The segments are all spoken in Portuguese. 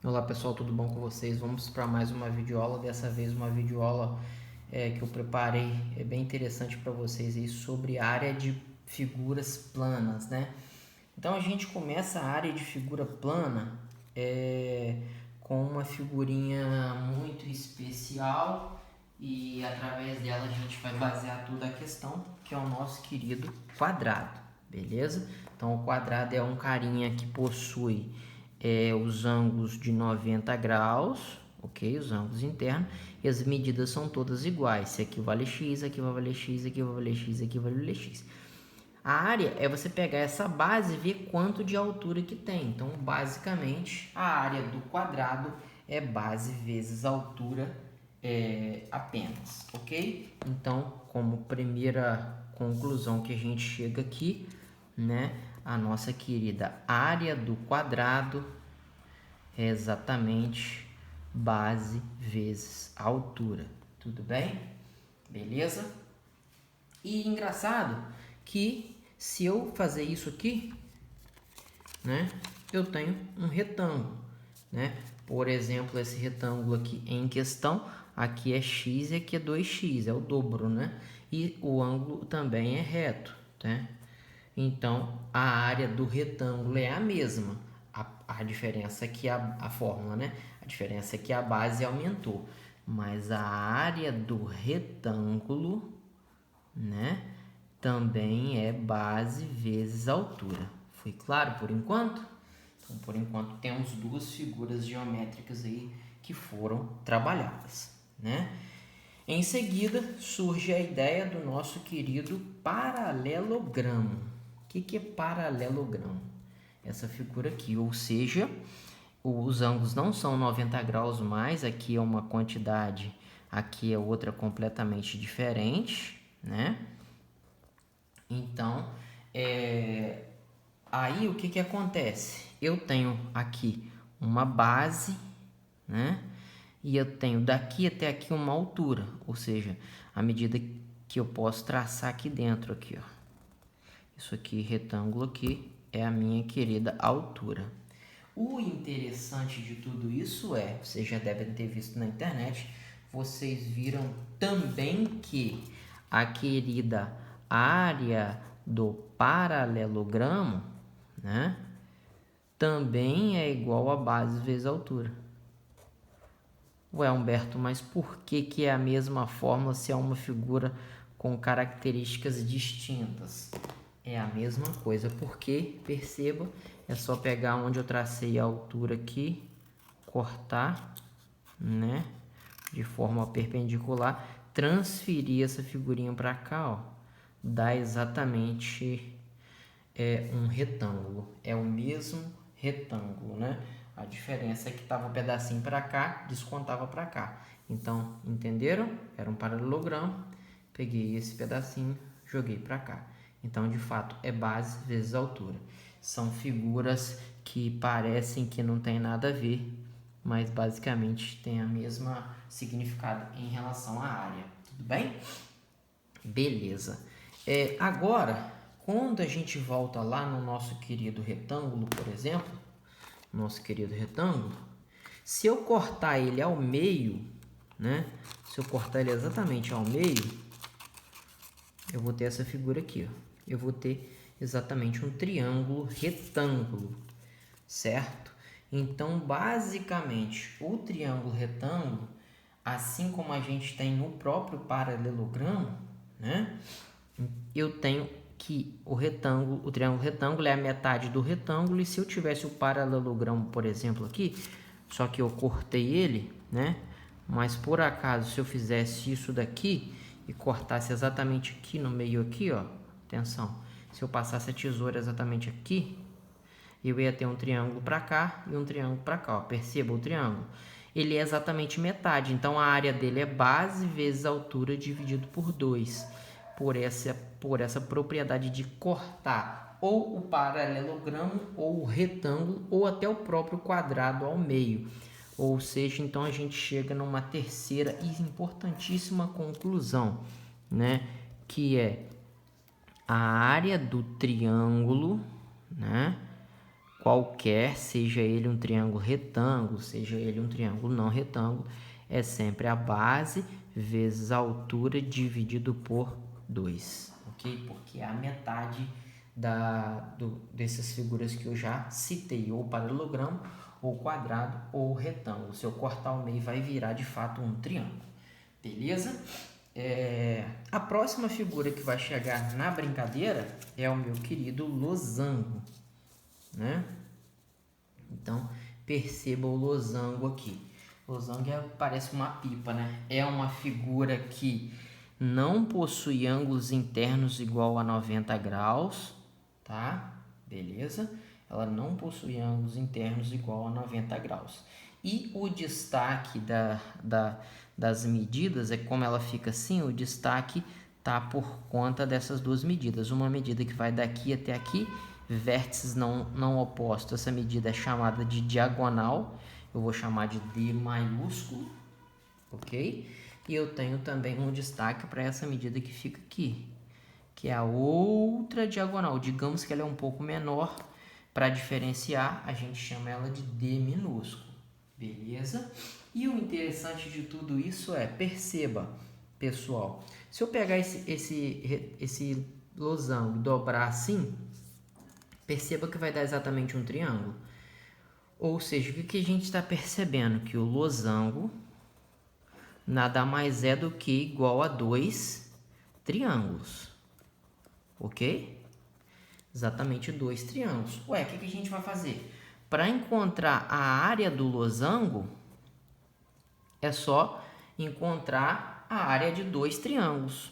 Olá pessoal, tudo bom com vocês? Vamos para mais uma videoaula, dessa vez uma videoaula que eu preparei, é bem interessante para vocês aí sobre a área de figuras planas, né? Então a gente começa a área de figura plana com uma figurinha muito especial e através dela a gente vai basear toda a questão, que é o nosso querido quadrado, beleza? Então o quadrado é um carinha que possui os ângulos de 90 graus, ok? Os ângulos internos, e as medidas são todas iguais. Se aqui vale x, aqui vai valer x, aqui vai valer x, aqui vai valer x. A área é você pegar essa base e ver quanto de altura que tem. Então, basicamente, a área do quadrado é base vezes altura apenas, ok? Então, como primeira conclusão que a gente chega aqui, né? A nossa querida área do quadrado é exatamente base vezes altura. Tudo bem? Beleza? E engraçado que se eu fazer isso aqui, né, eu tenho um retângulo, né? Por exemplo, esse retângulo aqui em questão, aqui é x e aqui é 2x, é o dobro, né? E o ângulo também é reto, né? Então, a área do retângulo é a mesma. A diferença é que a fórmula, né? A diferença é que a base aumentou. Mas a área do retângulo, né? Também é base vezes altura. Foi claro por enquanto? Então, por enquanto, temos duas figuras geométricas aí que foram trabalhadas, né? Em seguida, surge a ideia do nosso querido paralelogramo. O que é paralelogramo? Essa figura aqui, ou seja, os ângulos não são 90 graus mais, aqui é uma quantidade, aqui é outra completamente diferente, né? Então, aí o que acontece? Eu tenho aqui uma base, né? E eu tenho daqui até aqui uma altura, ou seja, a medida que eu posso traçar aqui dentro, aqui, ó. Isso aqui, retângulo aqui, é a minha querida altura. O interessante de tudo isso vocês já devem ter visto na internet, vocês viram também que a querida área do paralelogramo, né, também é igual a base vezes a altura. Ué, Humberto, mas por que é a mesma fórmula se é uma figura com características distintas? É a mesma coisa, porque, perceba, é só pegar onde eu tracei a altura aqui, cortar, né, de forma perpendicular, transferir essa figurinha para cá, ó, dá exatamente um retângulo. É o mesmo retângulo, né? A diferença é que estava um pedacinho para cá, descontava para cá. Então, entenderam? Era um paralelogramo. Peguei esse pedacinho, joguei para cá. Então, de fato, é base vezes altura. São figuras que parecem que não tem nada a ver, mas basicamente tem a mesma significado em relação à área. Tudo bem? Beleza. Agora, quando a gente volta lá no nosso querido retângulo, por exemplo, nosso querido retângulo, se eu cortar ele ao meio, né? Se eu cortar ele exatamente ao meio, eu vou ter essa figura aqui, ó. Eu vou ter exatamente um triângulo retângulo, certo? Então, basicamente, o triângulo retângulo, assim como a gente tem no próprio paralelogramo, né? Eu tenho que o triângulo retângulo é a metade do retângulo, e se eu tivesse o paralelogramo, por exemplo, aqui, só que eu cortei ele, né? Mas por acaso, se eu fizesse isso daqui e cortasse exatamente aqui no meio aqui, ó, atenção, se eu passasse a tesoura exatamente aqui, eu ia ter um triângulo para cá e um triângulo para cá, ó. Perceba o triângulo. Ele é exatamente metade, então a área dele é base vezes altura dividido por 2. Por essa propriedade de cortar ou o paralelogramo, ou o retângulo, ou até o próprio quadrado ao meio. Ou seja, então a gente chega numa terceira e importantíssima conclusão, né? Que é a área do triângulo, né, qualquer, seja ele um triângulo retângulo, seja ele um triângulo não retângulo, é sempre a base vezes a altura dividido por 2, ok? Porque é a metade dessas figuras que eu já citei, ou paralelogramo, ou quadrado, ou retângulo. Se eu cortar o meio, vai virar de fato um triângulo, beleza? A próxima figura que vai chegar na brincadeira é o meu querido losango, né? Então, perceba o losango aqui. Losango parece uma pipa, né? É uma figura que não possui ângulos internos igual a 90 graus, tá? Beleza? Ela não possui ângulos internos igual a 90 graus. E o destaque das medidas é como ela fica assim, o destaque tá por conta dessas duas medidas. Uma medida que vai daqui até aqui, vértices não opostos. Essa medida é chamada de diagonal. Eu vou chamar de D maiúsculo, ok? E eu tenho também um destaque para essa medida que fica aqui, que é a outra diagonal. Digamos que ela é um pouco menor. Para diferenciar, a gente chama ela de D minúsculo, beleza? E o interessante de tudo isso perceba, pessoal, se eu pegar esse losango e dobrar assim, perceba que vai dar exatamente um triângulo. Ou seja, o que a gente está percebendo? Que o losango nada mais é do que igual a 2 triângulos, ok? Exatamente 2 triângulos. Ué, o que a gente vai fazer? Para encontrar a área do losango, é só encontrar a área de 2 triângulos.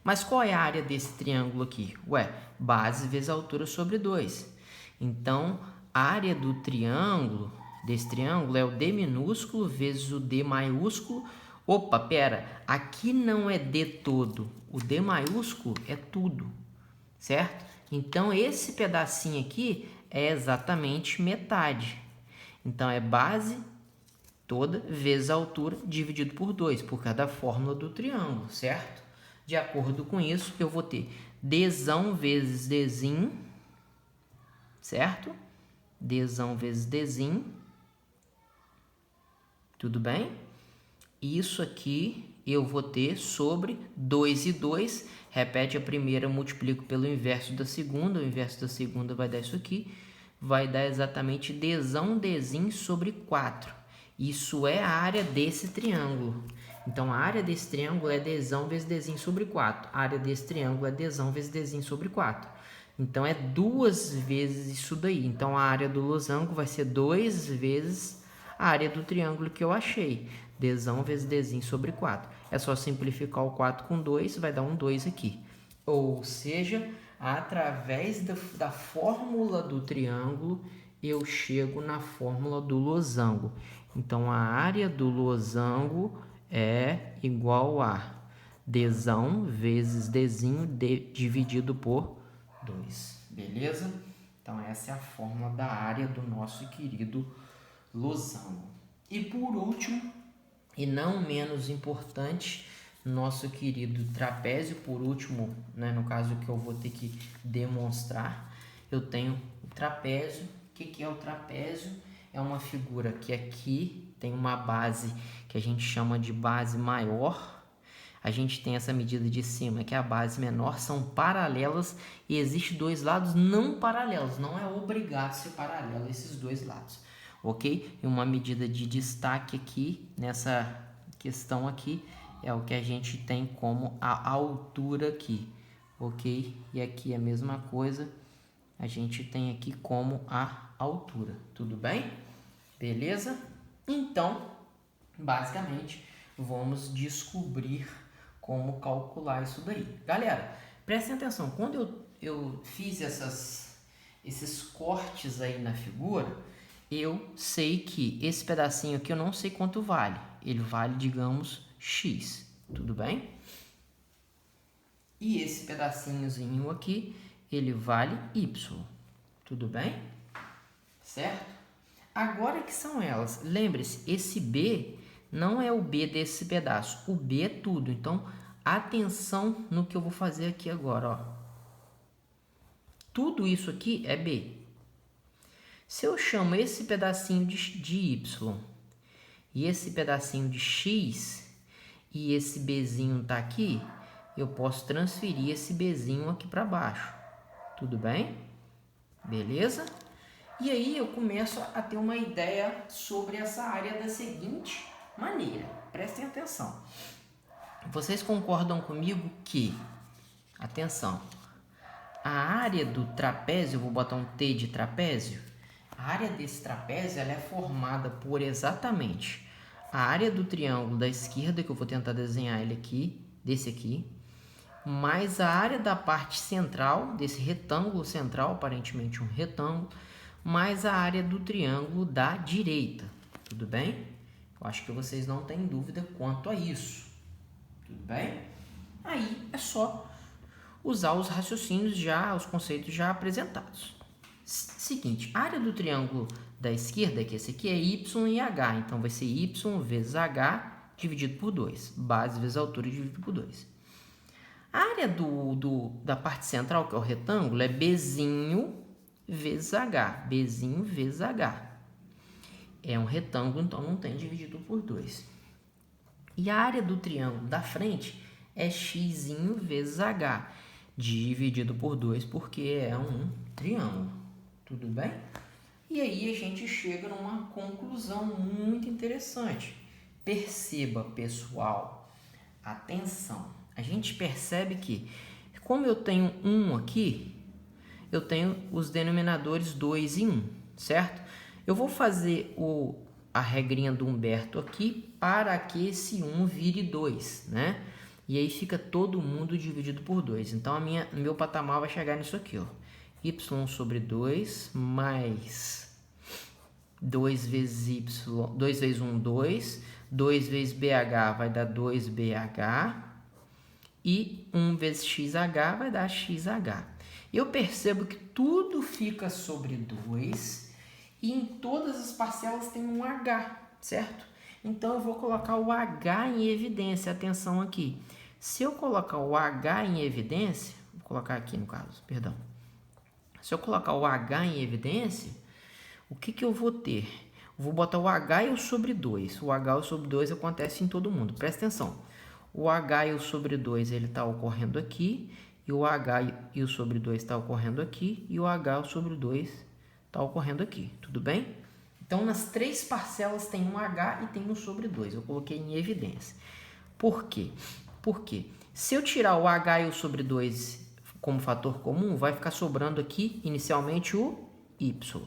Mas qual é a área desse triângulo aqui? Ué, base vezes altura sobre 2. Então, a área do triângulo, desse triângulo, é o D minúsculo vezes o D maiúsculo. Opa, pera, aqui não é D todo, o D maiúsculo é tudo, certo? Então, esse pedacinho aqui é exatamente metade. Então, é base toda vezes a altura dividido por 2, por causa da fórmula do triângulo, certo? De acordo com isso, eu vou ter Dzão vezes Dzinho, certo? Dzão vezes Dzinho. Tudo bem? Isso aqui eu vou ter sobre 2 e 2. Repete a primeira, multiplico pelo inverso da segunda. O inverso da segunda vai dar isso aqui. Vai dar exatamente Dzão Dzinho sobre 4. Isso é a área desse triângulo. Então, a área desse triângulo é Dzão vezes Dzinho sobre 4. A área desse triângulo é Dzão vezes Dzinho sobre 4. Então, é 2 vezes isso daí. Então, a área do losango vai ser 2 vezes a área do triângulo que eu achei. Dzão vezes Dzinho sobre 4. É só simplificar o 4 com 2, vai dar um 2 aqui. Ou seja, através da fórmula do triângulo, eu chego na fórmula do losango. Então, a área do losango é igual a Dzão vezes Dzinho dividido por 2. Beleza? Então, essa é a fórmula da área do nosso querido losango. E por último, e não menos importante, nosso querido trapézio. Por último, né, no caso que eu vou ter que demonstrar, eu tenho o trapézio. O que é o trapézio? É uma figura que aqui tem uma base que a gente chama de base maior. A gente tem essa medida de cima, que é a base menor, são paralelas e existem dois lados não paralelos. Não é obrigado ser paralelo esses dois lados, ok? E uma medida de destaque aqui, nessa questão aqui, é o que a gente tem como a altura aqui, ok? E aqui a mesma coisa, a gente tem aqui como a altura, tudo bem? Beleza? Então, basicamente, vamos descobrir como calcular isso daí. Galera, prestem atenção, quando eu fiz esses cortes aí na figura, eu sei que esse pedacinho aqui eu não sei quanto vale. Ele vale, digamos, X, tudo bem? E esse pedacinhozinho aqui, ele vale Y, tudo bem? Certo? Agora que são elas, lembre-se, esse B não é o B desse pedaço, o B é tudo. Então, atenção no que eu vou fazer aqui agora, ó. tudo isso aqui é B. Se eu chamo esse pedacinho de Y e esse pedacinho de X e esse Bzinho tá aqui, eu posso transferir esse Bzinho aqui para baixo. Tudo bem? Beleza? E aí eu começo a ter uma ideia sobre essa área da seguinte maneira. Prestem atenção. Vocês concordam comigo que, atenção, a área do trapézio, eu vou botar um T de trapézio, a área desse trapézio ela é formada por exatamente a área do triângulo da esquerda, que eu vou tentar desenhar ele aqui, desse aqui, mais a área da parte central, desse retângulo central, aparentemente um retângulo, mais a área do triângulo da direita. Tudo bem? Eu acho que vocês não têm dúvida quanto a isso. Tudo bem? Aí é só usar os raciocínios já, os conceitos já apresentados. Seguinte, a área do triângulo da esquerda, que esse aqui, é y e h. Então, vai ser y vezes h dividido por 2. Base vezes altura dividido por 2. A área da parte central, que é o retângulo, é bzinho vezes h. Bzinho vezes h. É um retângulo, então não tem dividido por 2. E a área do triângulo da frente é x vezes h, dividido por 2, porque é um triângulo. Tudo bem? E aí a gente chega numa conclusão muito interessante. Perceba, pessoal, atenção. A gente percebe que, como eu tenho 1 aqui, eu tenho os denominadores 2 e 1, certo? Eu vou fazer a regrinha do Humberto aqui para que esse 1 vire 2, né? E aí fica todo mundo dividido por 2. Então, meu patamar vai chegar nisso aqui, ó. Y sobre 2 mais 2 vezes Y, 2 vezes 1, 2. 2 vezes BH vai dar 2BH. E 1 vezes XH vai dar XH. Eu percebo que tudo fica sobre 2 e em todas as parcelas tem um H, certo? Então, eu vou colocar o H em evidência. Atenção aqui. Se eu colocar o H em evidência, vou colocar aqui no caso, perdão. Se eu colocar o H em evidência, o que eu vou ter? Eu vou botar o H e o sobre 2. O H e o sobre 2 acontece em todo mundo. Presta atenção. O H e o sobre 2 ele está ocorrendo aqui. E o H e o sobre 2 está ocorrendo aqui. E o H e o sobre 2 está ocorrendo aqui. Tudo bem? Então, nas 3 parcelas tem um H e tem um sobre 2. Eu coloquei em evidência. Por quê? Porque se eu tirar o H e o sobre 2 como fator comum, vai ficar sobrando aqui, inicialmente, o Y.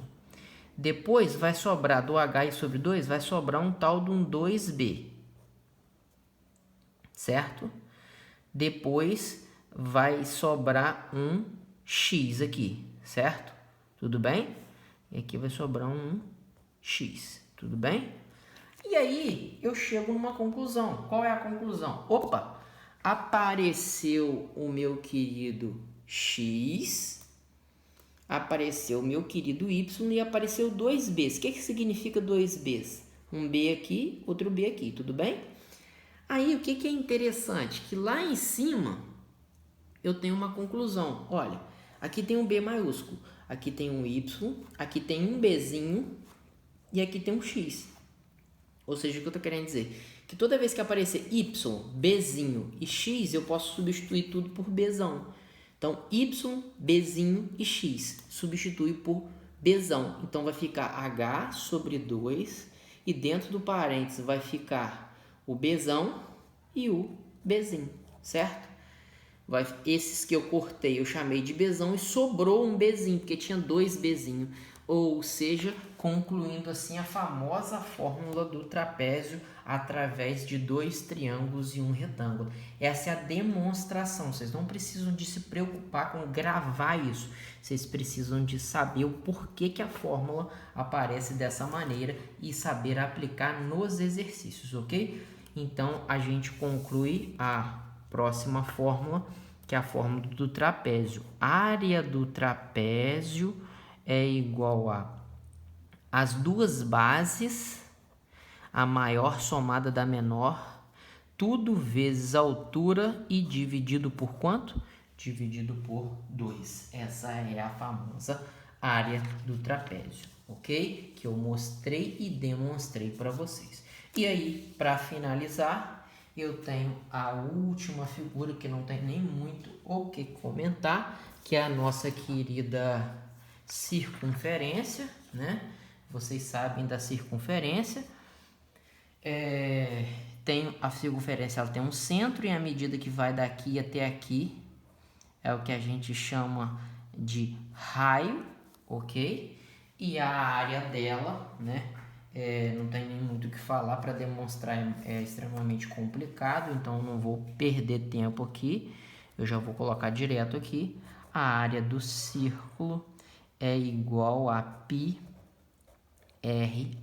Depois, vai sobrar do H e sobre 2, vai sobrar um tal de um 2B. Certo? Depois, vai sobrar um X aqui, certo? Tudo bem? E aqui vai sobrar um X, tudo bem? E aí, eu chego numa conclusão. Qual é a conclusão? Opa! Apareceu o meu querido X, apareceu o meu querido Y e apareceu 2Bs. O que significa 2Bs? Um B aqui, outro B aqui, tudo bem? Aí, o que é interessante? Que lá em cima, eu tenho uma conclusão. Olha, aqui tem um B maiúsculo, aqui tem um Y, aqui tem um Bzinho e aqui tem um X. Ou seja, o que eu estou querendo dizer? Que toda vez que aparecer Y, Bzinho e X, eu posso substituir tudo por Bzão. Então, Y, Bzinho e X substitui por Bzão. Então, vai ficar H sobre 2 e dentro do parênteses vai ficar o Bzão e o Bzinho, certo? Esses que eu cortei eu chamei de Bzão e sobrou um Bzinho, porque tinha 2 Bzinho. Ou seja, concluindo assim a famosa fórmula do trapézio através de 2 triângulos e um retângulo. Essa é a demonstração. Vocês não precisam de se preocupar com gravar isso. Vocês precisam de saber o porquê que a fórmula aparece dessa maneira e saber aplicar nos exercícios, ok? Então, a gente conclui a próxima fórmula, que é a fórmula do trapézio. Área do trapézio é igual a as duas bases, a maior somada da menor, tudo vezes a altura e dividido por quanto? dividido por 2. Essa é a famosa área do trapézio, ok? Que eu mostrei e demonstrei para vocês. E aí, para finalizar, eu tenho a última figura que não tem nem muito o que comentar, que é a nossa querida circunferência, né? Vocês sabem da circunferência. Tem a circunferência, ela tem um centro, e a medida que vai daqui até aqui é o que a gente chama de raio, ok? E a área dela, né? Não tem nem muito o que falar, para demonstrar é extremamente complicado, então não vou perder tempo aqui. Eu já vou colocar direto aqui. A área do círculo é igual a πr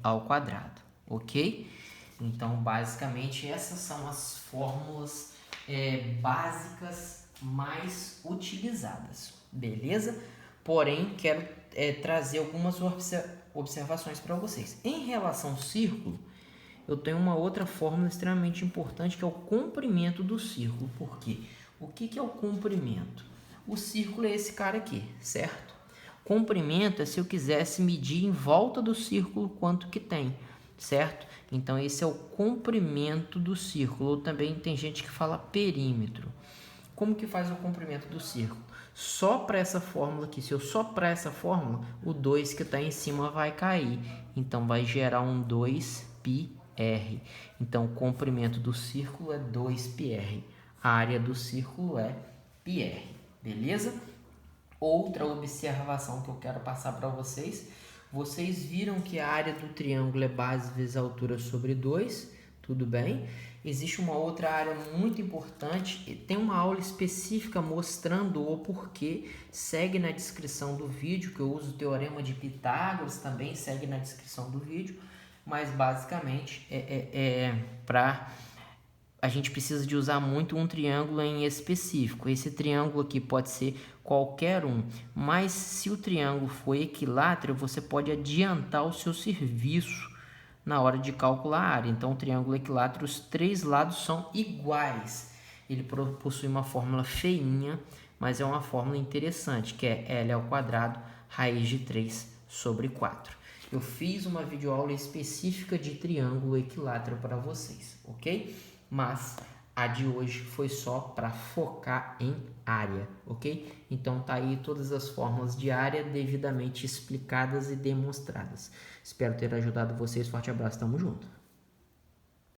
ao quadrado, ok? Então, basicamente, essas são as fórmulas básicas mais utilizadas, beleza? Porém, quero trazer algumas observações para vocês. Em relação ao círculo, eu tenho uma outra fórmula extremamente importante, que é o comprimento do círculo. Por quê? O que é o comprimento? O círculo é esse cara aqui, certo? Comprimento é se eu quisesse medir em volta do círculo quanto que tem, certo? Então, esse é o comprimento do círculo. Ou também tem gente que fala perímetro. Como que faz o comprimento do círculo? Só para essa fórmula aqui. Se eu soprar essa fórmula, o 2 que está em cima vai cair. Então, vai gerar um 2πr. Então, o comprimento do círculo é 2πr. A área do círculo é πr. Beleza? Outra observação que eu quero passar para vocês. Vocês viram que a área do triângulo é base vezes altura sobre 2. Tudo bem? Existe uma outra área muito importante. Tem uma aula específica mostrando o porquê. Segue na descrição do vídeo, que eu uso o Teorema de Pitágoras. Também segue na descrição do vídeo. Mas basicamente para... A gente precisa de usar muito um triângulo em específico. Esse triângulo aqui pode ser qualquer um, mas se o triângulo for equilátero, você pode adiantar o seu serviço na hora de calcular a área. Então, o triângulo equilátero, os três lados são iguais. Ele possui uma fórmula feinha, mas é uma fórmula interessante, que é L ao quadrado, raiz de 3 sobre 4. Eu fiz uma videoaula específica de triângulo equilátero para vocês, ok? Mas a de hoje foi só para focar em área, ok? Então tá aí todas as fórmulas de área devidamente explicadas e demonstradas. Espero ter ajudado vocês. Forte abraço, tamo junto!